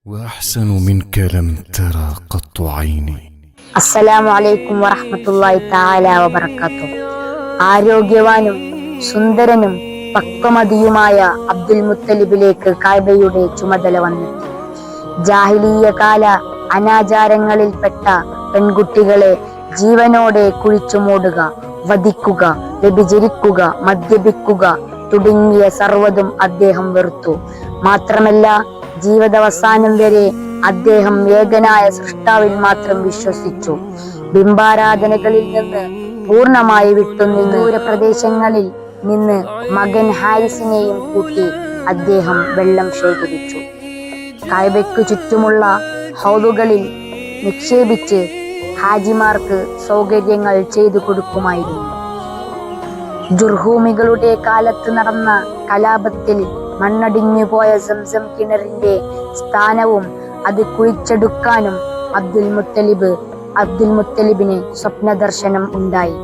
وأحسن منك لم ترى قط عيني. അസ്സലാമു അലൈക്കും വറഹ്മത്തുള്ളാഹി തആല വബറകാതുഹു. ആരോഗ്യവാനും സുന്ദരനും പക്വമതിയുമായ അബ്ദുൽ മുത്തലിബിലേക്ക് കഅബയുടെ ചുമതല വന്നെത്തി. ജാഹിലിയ്യ കാല അനാചാരങ്ങളിൽപ്പെട്ട പെൺകുട്ടികളെ ജീവനോടെ കുഴിച്ചു മൂടുക, വധിക്കുക, വ്യഭിചരിക്കുക, മദ്യപിക്കുക തുടങ്ങിയ സർവ്വതും അദ്ദേഹം വെറുത്തു. മാത്രമല്ല, ജീവിതാവസാനം വരെ അദ്ദേഹം ഏകനായ സൃഷ്ടാവിൽ മാത്രം വിശ്വസിച്ചു. ബിംബാരാധനകളിൽ നിന്ന് പൂർണ്ണമായി വിട്ടുനിന്ന് ദൂരപ്രദേശങ്ങളിൽ നിന്ന് മകൻ ഹാരിസിനെയും കൂട്ടി അദ്ദേഹം വെള്ളം ശേഖരിച്ചു. കഅബയ്ക്കു ചുറ്റുമുള്ള ഹൗദുകളിൽ നിക്ഷേപിച്ച് ഹാജിമാർക്ക് സൗകര്യങ്ങൾ ചെയ്തു കൊടുക്കുമായിരുന്നു. ജുർഹൂമികളുടെ കാലത്ത് നടന്ന കലാപത്തിൽ മണ്ണടിഞ്ഞു പോയ സംസം കിണറിന്റെ സ്ഥാനവും അത് കുഴിച്ചെടുക്കാനും അബ്ദുൽ മുത്തലിബിന് സ്വപ്ന ദർശനം ഉണ്ടായി.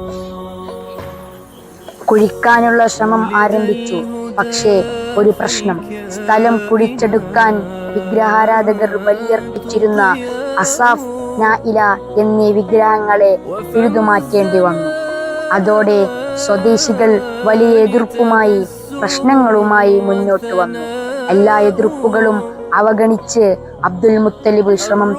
കുഴിക്കാനുള്ള ശ്രമം ആരംഭിച്ചു. പക്ഷേ ഒരു പ്രശ്നം, സ്ഥലം കുഴിച്ചെടുക്കാൻ വിഗ്രഹാരാധകർ ബലിയർപ്പിച്ചിരുന്ന അസാഫ്, നായില എന്നീ വിഗ്രഹങ്ങളെ പിഴുതുമാറ്റേണ്ടി വന്നു. അതോടെ സ്വദേശികൾ വലിയ എതിർപ്പുമായി പ്രശ്നങ്ങളുമായി മുന്നോട്ട് വന്നു. എല്ലാ എതിർപ്പുകളും അവഗണിച്ച് അബ്ദുൽ മുത്തലിബ് ശ്രമം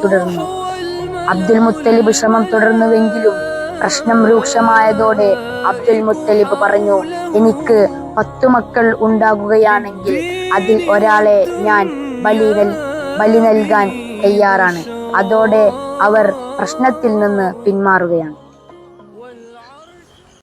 തുടർന്നുവെങ്കിലും പ്രശ്നം രൂക്ഷമായതോടെ അബ്ദുൽ മുത്തലിബ് പറഞ്ഞു, എനിക്ക് 10 മക്കൾ ഉണ്ടാകുകയാണെങ്കിൽ അതിൽ ഒരാളെ ഞാൻ ബലി നൽകാൻ തയ്യാറാണ്. അതോടെ അവർ പ്രശ്നത്തിൽ നിന്ന് പിന്മാറുകയാണ്.